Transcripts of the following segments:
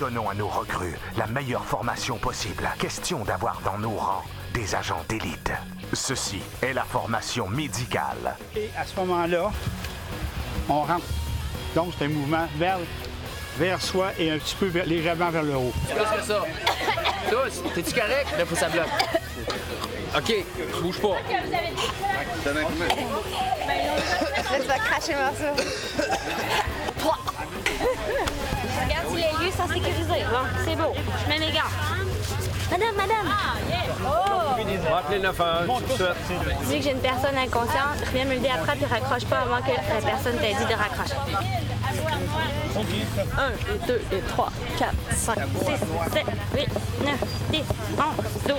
donnons à nos recrues la meilleure formation possible. Question d'avoir dans nos rangs des agents d'élite. Ceci est la formation médicale. Et à ce moment-là, on rentre. Donc, c'est un mouvement vers soi et un petit peu légèrement vers le haut. Plus que ça. Tous, t'es-tu correct? Là, faut que ça bloque. OK, bouge pas. Là, tu vas cracher morceau. Regarde si les lieux sont sécurisés. Bon, c'est beau. Je mets mes gants. Madame! On va appeler le 911 tout de suite. Dis que j'ai une personne inconsciente, viens me le dire après, puis raccroche pas avant que la personne t'ait dit de raccrocher. 1, 2, 3, 4, 5, 6, 7, 8, 9, 10, 11, 12.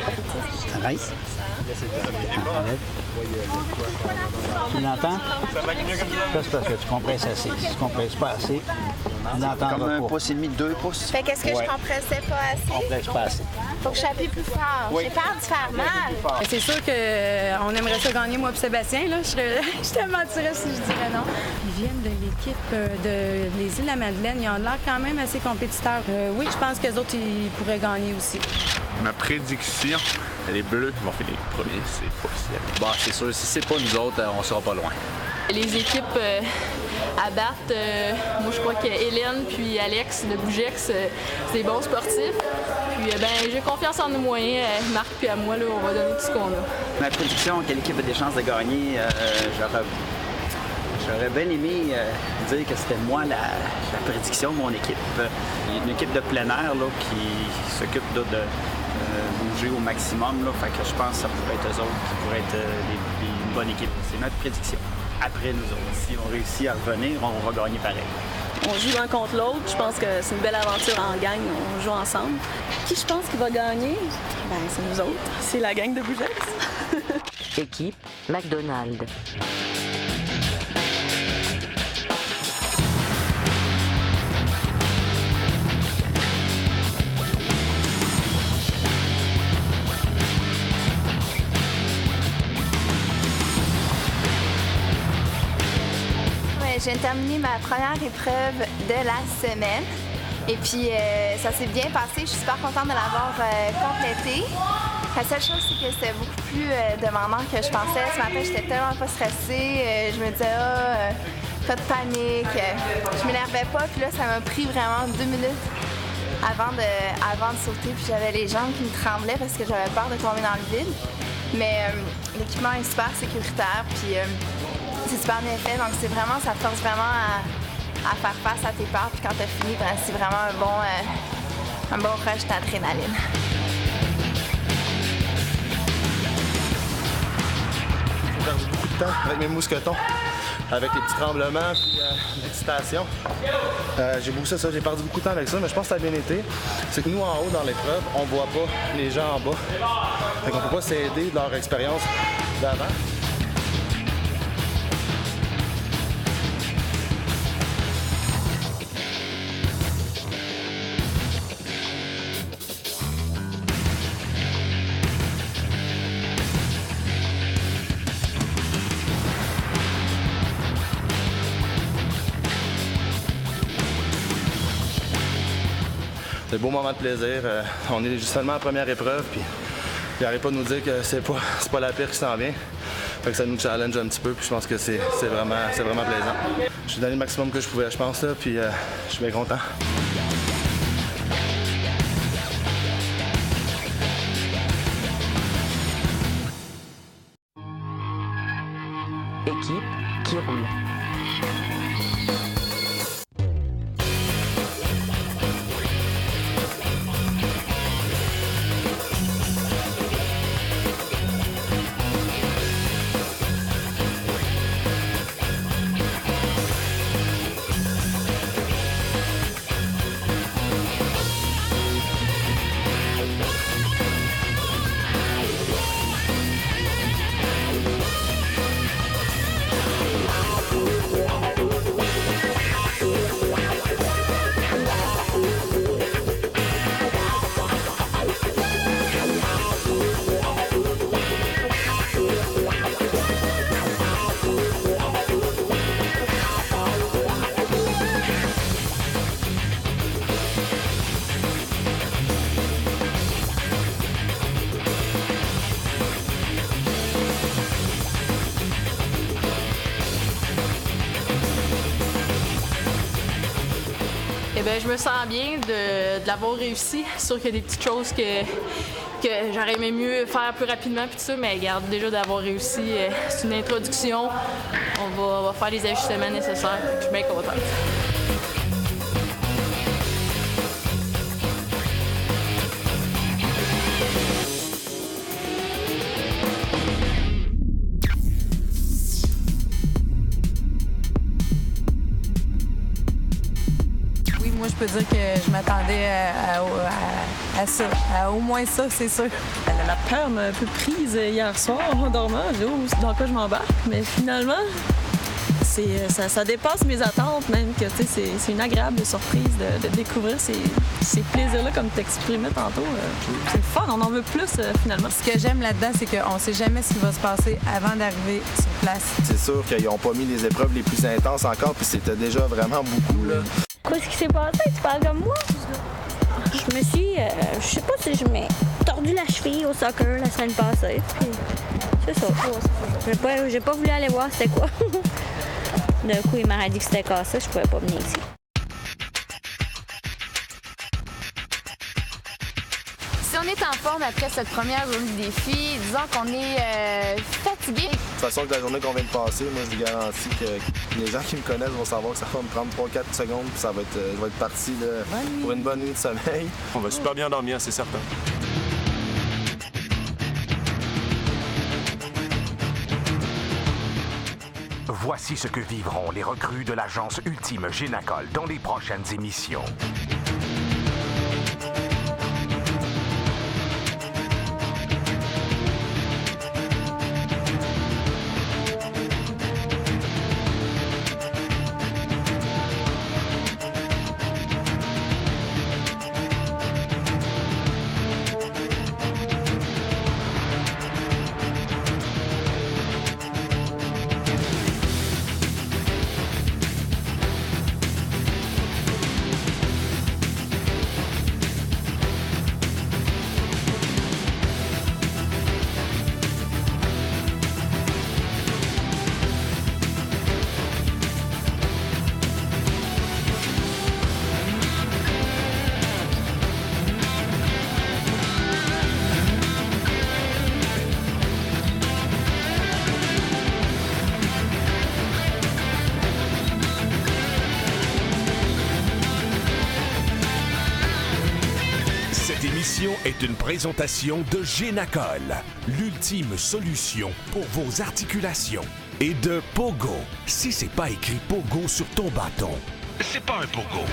Arrête. Tu l'entends? Ça, c'est parce que tu compresses assez. Si tu compresses pas assez, on n'entendra Comme un pas. pouce et demi, 2 pouces. Fait qu'est-ce que je compressais pas assez? Compresse pas assez. Faut que j'appuie plus fort. J'ai peur de faire mal. C'est sûr qu'on aimerait ça gagner, moi et Sébastien. Là. Je te mentirais si je dirais non. Ils viennent de l'équipe des Îles-de-la-Madeleine. Ils ont l'air quand même assez compétiteurs. Oui, je pense qu'eux autres, ils pourraient gagner aussi. Ma prédiction, les Bleus vont finir premiers, c'est officiel. Bon, c'est sûr, si c'est pas nous autres, on sera pas loin. Les équipes à battre, moi je crois que Hélène puis Alex de Bougex, c'est des bons sportifs. Puis j'ai confiance en nos moyens, Marc puis à moi, là, on va donner tout ce qu'on a. Ma prédiction, que l'équipe a des chances de gagner, j'aurais bien aimé dire que c'était moi la prédiction de mon équipe. Il y a une équipe de plein air là, qui s'occupe là, de bouger au maximum. Là, fait que je pense que ça pourrait être eux autres qui pourraient être une bonne équipe. C'est notre prédiction. Après nous autres, si on réussit à revenir, on va gagner pareil. On joue l'un contre l'autre, je pense que c'est une belle aventure en gang, on joue ensemble. Qui je pense qui va gagner? Ben c'est nous autres, c'est la gang de Bougex. Équipe McDonald's. Je viens de terminer ma première épreuve de la semaine. Et puis, ça s'est bien passé. Je suis super contente de l'avoir complétée. La seule chose, c'est que c'était beaucoup plus demandant que je pensais. Ce matin, j'étais tellement pas stressée. Je me disais, pas de panique. Je m'énervais pas. Puis là, ça m'a pris vraiment 2 minutes avant de sauter. Puis j'avais les jambes qui me tremblaient parce que j'avais peur de tomber dans le vide. Mais l'équipement est super sécuritaire. Puis c'est super bien fait, donc ça force vraiment à faire face à tes peurs. Puis quand t'as fini, ben, c'est vraiment un bon rush d'adrénaline. J'ai perdu beaucoup de temps avec mes mousquetons, avec les petits tremblements puis l'excitation. J'ai bossé ça, j'ai perdu beaucoup de temps avec ça, mais je pense que ça a bien été. C'est que nous, en haut, dans l'épreuve, on voit pas les gens en bas. Fait qu'on peut pas s'aider de leur expérience d'avant. C'est un beau moment de plaisir. On est seulement en première épreuve, puis il n'arrête pas de nous dire que c'est pas la pire qui s'en vient. Fait que ça nous challenge un petit peu, puis je pense que c'est vraiment plaisant. J'ai donné le maximum que je pouvais, je pense, là, puis je suis bien content. Équipe qui roule. Ben, je me sens bien de l'avoir réussi. C'est sûr qu'il y a des petites choses que j'aurais aimé mieux faire plus rapidement puis tout ça, mais regarde, déjà d'avoir réussi, c'est une introduction. On va faire les ajustements nécessaires. Je suis bien contente. Moi, je peux dire que je m'attendais à ça, à au moins ça, c'est sûr. La peur m'a un peu prise hier soir en dormant. J'ai dit, oh, dans quoi je m'embarque? Mais finalement, ça dépasse mes attentes, même que c'est une agréable surprise de découvrir ces plaisirs-là, comme t'exprimais tantôt. C'est le fun, on en veut plus finalement. Ce que j'aime là-dedans, c'est qu'on ne sait jamais ce qui va se passer avant d'arriver sur place. C'est sûr qu'ils n'ont pas mis les épreuves les plus intenses encore, puis c'était déjà vraiment beaucoup, là. Qu'est-ce qui s'est passé? Tu parles comme moi? Je me suis, je sais pas si je m'ai tordu la cheville au soccer la semaine passée. Puis c'est ça. J'ai pas voulu aller voir c'était quoi. D'un coup, il m'a dit que c'était cassé, je pouvais pas venir ici. Si on est en forme après cette première journée de défi, disons qu'on est fatigué. De toute façon, que la journée qu'on vient de passer, moi, je vous garantis que les gens qui me connaissent vont savoir que ça va me prendre 3-4 secondes puis ça va être parti là, pour une bonne nuit de sommeil. On va super bien dormir, c'est certain. Voici ce que vivront les recrues de l'agence Ultime Génacol dans les prochaines émissions. Cette émission est une présentation de Génacol, l'ultime solution pour vos articulations. Et de Pogo. Si c'est pas écrit Pogo sur ton bâton, c'est pas un Pogo.